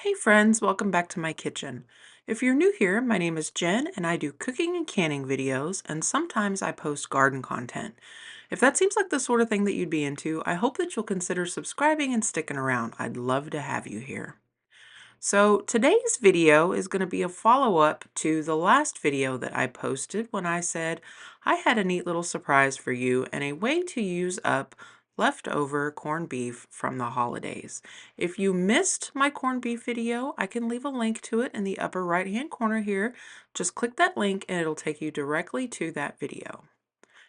Hey friends, welcome back to my kitchen. If you're new here, my name is Jen and I do cooking and canning videos, and sometimes I post garden content. If that seems like the sort of thing that you'd be into, I hope that you'll consider subscribing and sticking around. I'd love to have you here. So today's video is going to be a follow-up to the last video that I posted when I said I had a neat little surprise for you and a way to use up leftover corned beef from the holidays. If you missed my corned beef video, I can leave a link to it in the upper right-hand corner here. Just click that link and it'll take you directly to that video.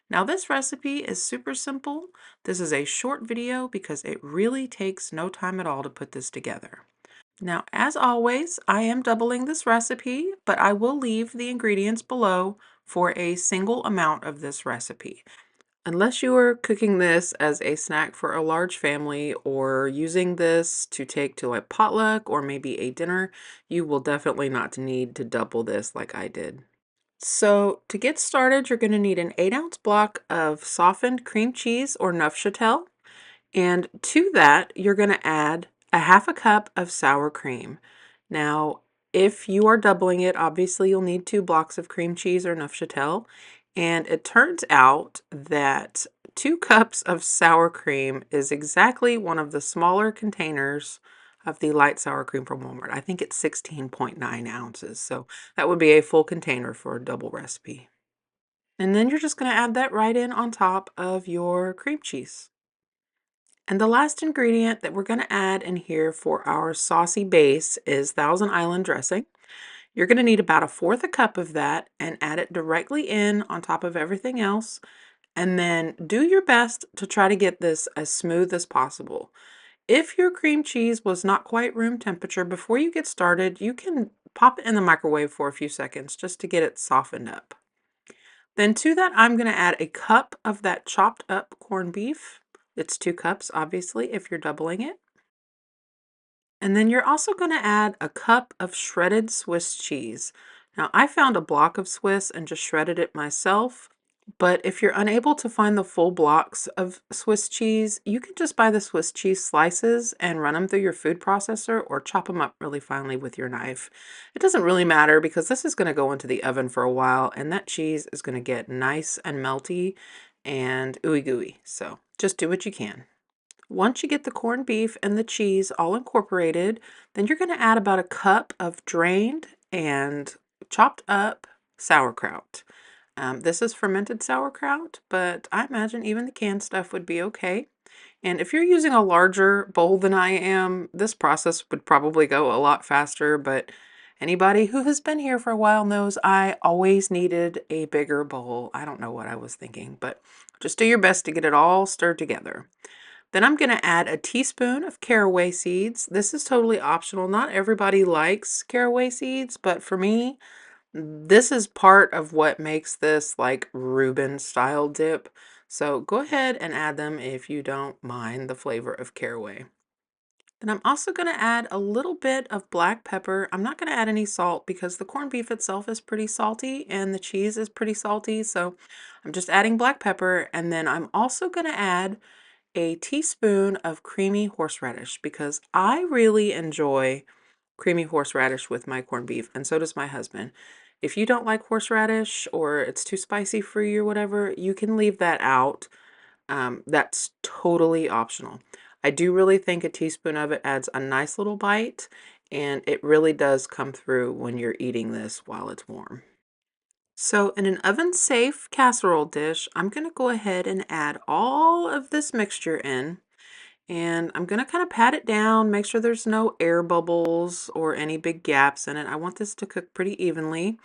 Now this recipe is super simple. This is a short video because it really takes no time at all to put this together. Now, as always, I am doubling this recipe, but I will leave the ingredients below for a single amount of this recipe. Unless you are cooking this as a snack for a large family or using this to take to a potluck or maybe a dinner, you will definitely not need to double this like I did. So to get started, you're going to need an 8-ounce block of softened cream cheese or Neufchâtel. And to that, you're going to add a half a cup of sour cream. Now, if you are doubling it, obviously you'll need 2 blocks of cream cheese or Neufchâtel. And it turns out that 2 cups of sour cream is exactly one of the smaller containers of the light sour cream from Walmart. I think it's 16.9 ounces. So that would be a full container for a double recipe. And then you're just going to add that right in on top of your cream cheese. And the last ingredient that we're going to add in here for our saucy base is Thousand Island dressing. You're going to need about 1/4 a cup of that and add it directly in on top of everything else. And then do your best to try to get this as smooth as possible. If your cream cheese was not quite room temperature, before you get started, you can pop it in the microwave for a few seconds just to get it softened up. Then to that, I'm going to add a cup of that chopped up corned beef. It's 2 cups, obviously, if you're doubling it. And then you're also going to add a cup of shredded Swiss cheese. Now, I found a block of Swiss and just shredded it myself. But if you're unable to find the full blocks of Swiss cheese, you can just buy the Swiss cheese slices and run them through your food processor or chop them up really finely with your knife. It doesn't really matter because this is going to go into the oven for a while and that cheese is going to get nice and melty and ooey gooey. So just do what you can. Once you get the corned beef and the cheese all incorporated, then you're going to add about a cup of drained and chopped up sauerkraut. This is fermented sauerkraut, but I imagine even the canned stuff would be okay. And if you're using a larger bowl than I am, this process would probably go a lot faster, but anybody who has been here for a while knows I always needed a bigger bowl. I don't know what I was thinking, but just do your best to get it all stirred together. Then I'm going to add a teaspoon of caraway seeds. This is totally optional. Not everybody likes caraway seeds, but for me, this is part of what makes this like Reuben style dip. So go ahead and add them if you don't mind the flavor of caraway. Then I'm also going to add a little bit of black pepper. I'm not going to add any salt because the corned beef itself is pretty salty and the cheese is pretty salty. So I'm just adding black pepper. And then I'm also going to add a teaspoon of creamy horseradish because I really enjoy creamy horseradish with my corned beef, and so does my husband. If you don't like horseradish or it's too spicy for you or whatever, you can leave that out. That's totally optional. I do really think a teaspoon of it adds a nice little bite, and it really does come through when you're eating this while it's warm. So in an oven-safe casserole dish, I'm going to go ahead and add all of this mixture in. And I'm going to kind of pat it down, make sure there's no air bubbles or any big gaps in it. I want this to cook pretty evenly.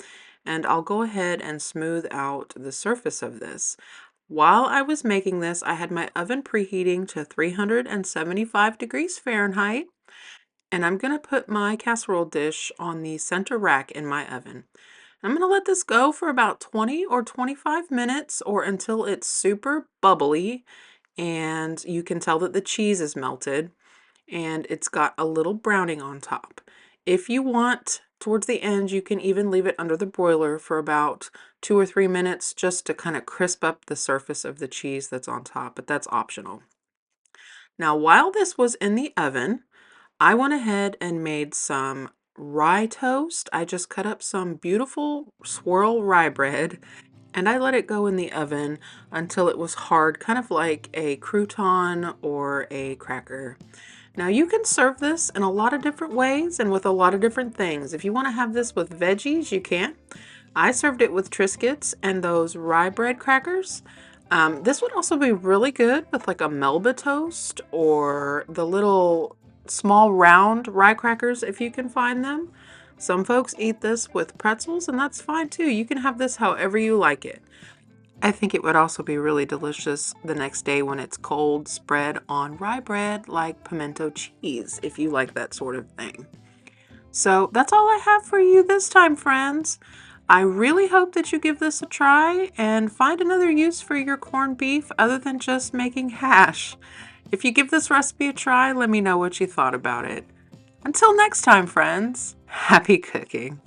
And I'll go ahead and smooth out the surface of this. While I was making this, I had my oven preheating to 375 degrees Fahrenheit. And I'm going to put my casserole dish on the center rack in my oven. I'm going to let this go for about 20 or 25 minutes or until it's super bubbly and you can tell that the cheese is melted and it's got a little browning on top. If you want, towards the end, you can even leave it under the broiler for about 2 or 3 minutes just to kind of crisp up the surface of the cheese that's on top, but that's optional. Now, while this was in the oven, I went ahead and made some rye toast. I just cut up some beautiful swirl rye bread and I let it go in the oven until it was hard, kind of like a crouton or a cracker. Now you can serve this in a lot of different ways and with a lot of different things. If you want to have this with veggies, you can. I served it with Triscuits and those rye bread crackers. This would also be really good with like a Melba toast or the little small round rye crackers if you can find them. Some folks eat this with pretzels and that's fine too. You can have this however you like it. I think it would also be really delicious the next day when it's cold, spread on rye bread like pimento cheese, if you like that sort of thing. So that's all I have for you this time, friends. I really hope that you give this a try and find another use for your corned beef other than just making hash. If you give this recipe a try, let me know what you thought about it. Until next time, friends, happy cooking.